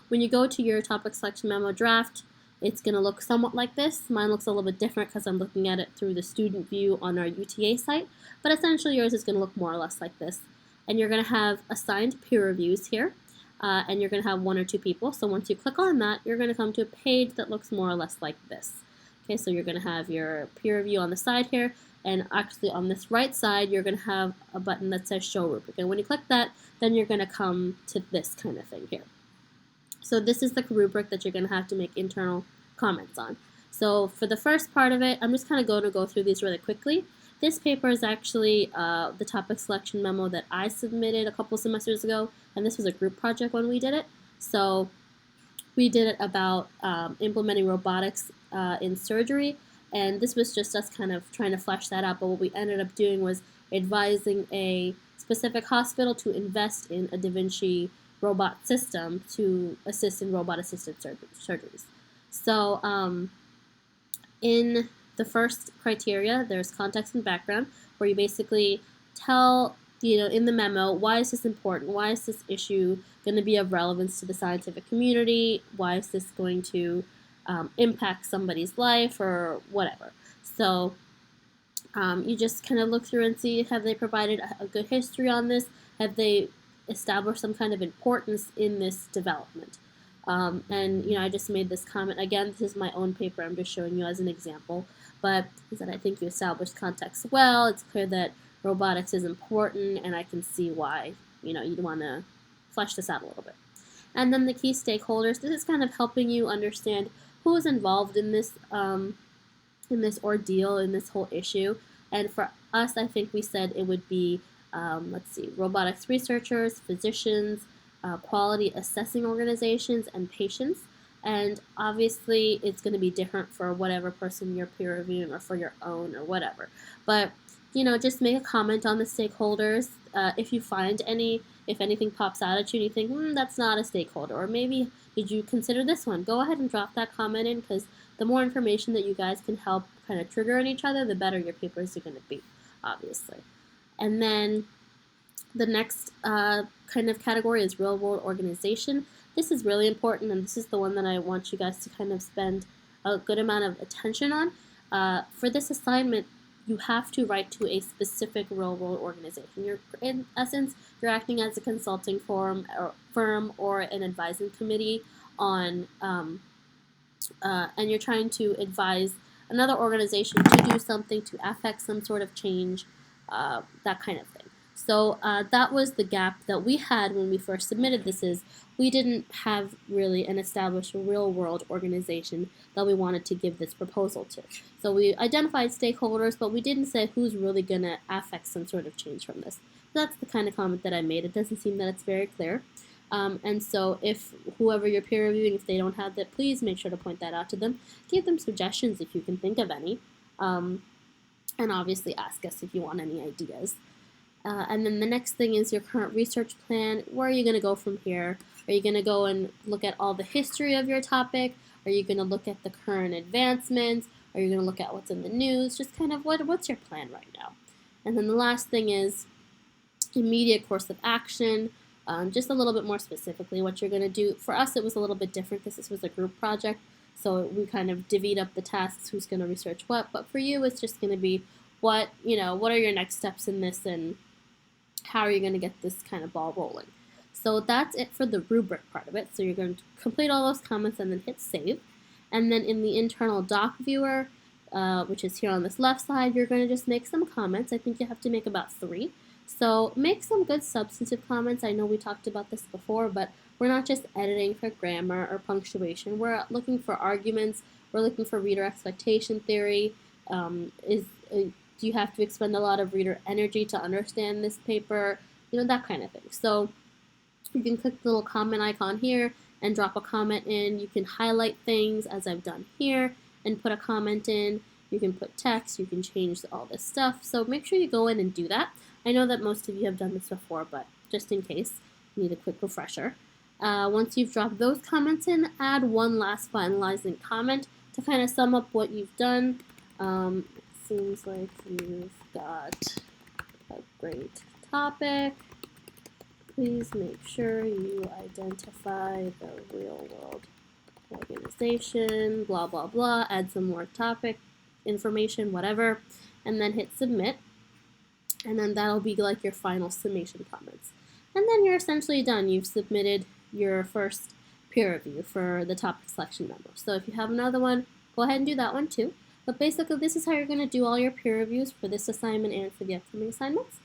When you go to your topic selection memo draft, it's going to look somewhat like this. Mine looks a little bit different because I'm looking at it through the student view on our UTA site, but essentially yours is going to look more or less like this. And you're going to have assigned peer reviews here, and you're going to have 1 or 2 people. So once you click on that, you're going to come to a page that looks more or less like this. Okay, so you're going to have your peer review on the side here, and actually on this right side, you're going to have a button that says Show Rubric. And when you click that, then you're going to come to this kind of thing here. So this is the rubric that you're going to have to make internal comments on. So for the first part of it, I'm just kind of going to go through these really quickly. This paper is actually the topic selection memo that I submitted a couple semesters ago, and this was a group project when we did it. So we did it about implementing robotics in surgery, and this was just us kind of trying to flesh that out, but what we ended up doing was advising a specific hospital to invest in a Da Vinci robot system to assist in robot-assisted surgeries. So in the first criteria, there's context and background, where you basically tell, in the memo, why is this important? Why is this issue going to be of relevance to the scientific community? Why is this going to impact somebody's life or whatever? So you just kind of look through and see, have they provided a good history on this? Have they established some kind of importance in this development? And I just made this comment. Again, this is my own paper. I'm just showing you as an example. But is that I think you established context well. It's clear that robotics is important, and I can see why you'd want to flesh this out a little bit. And then the key stakeholders. This is kind of helping you understand who is involved in this ordeal, in this whole issue. And for us, I think we said it would be robotics researchers, physicians, quality assessing organizations, and patients. And obviously, it's going to be different for whatever person you're peer reviewing or for your own or whatever. But, just make a comment on the stakeholders. If you find if anything pops out at you and you think, that's not a stakeholder, or maybe did you consider this one, go ahead and drop that comment in, because the more information that you guys can help kind of trigger on each other, the better your papers are going to be, obviously. And then the next kind of category is real-world organization. This is really important, and this is the one that I want you guys to kind of spend a good amount of attention on. For this assignment, you have to write to a specific real-world organization. In essence, you're acting as a consulting firm or an advising committee on, and you're trying to advise another organization to do something to affect some sort of change, that kind of thing. So that was the gap that we had when we first submitted this. Is we didn't have really an established real-world organization that we wanted to give this proposal to. So we identified stakeholders, but we didn't say who's really going to affect some sort of change from this. That's the kind of comment that I made. It doesn't seem that it's very clear. And so if whoever you're peer reviewing, if they don't have that, please make sure to point that out to them. Give them suggestions if you can think of any. And obviously ask us if you want any ideas. And then the next thing is your current research plan. Where are you going to go from here? Are you going to go and look at all the history of your topic? Are you going to look at the current advancements? Are you going to look at what's in the news? Just kind of what's your plan right now? And then the last thing is immediate course of action. Just a little bit more specifically what you're going to do. For us, it was a little bit different because this was a group project. So we kind of divvied up the tasks, who's going to research what. But for you, it's just going to be what are your next steps in this, and how are you going to get this kind of ball rolling. So that's it for the rubric part of it. So you're going to complete all those comments and then hit save. And then in the internal doc viewer, which is here on this left side, you're going to just make some comments. I think you have to make about 3. So make some good substantive comments. I know we talked about this before, but we're not just editing for grammar or punctuation. We're looking for arguments. We're looking for reader expectation theory. Do you have to expend a lot of reader energy to understand this paper? That kind of thing. So you can click the little comment icon here and drop a comment in. You can highlight things, as I've done here, and put a comment in. You can put text. You can change all this stuff. So make sure you go in and do that. I know that most of you have done this before, but just in case, you need a quick refresher. Once you've dropped those comments in, add one last finalizing comment to kind of sum up what you've done. Seems like you've got a great topic. Please make sure you identify the real world organization, blah, blah, blah, add some more topic information, whatever, and then hit submit. And then that'll be like your final summation comments. And then you're essentially done. You've submitted your first peer review for the topic selection memo. So if you have another one, go ahead and do that one too. But basically, this is how you're going to do all your peer reviews for this assignment and for the upcoming assignments.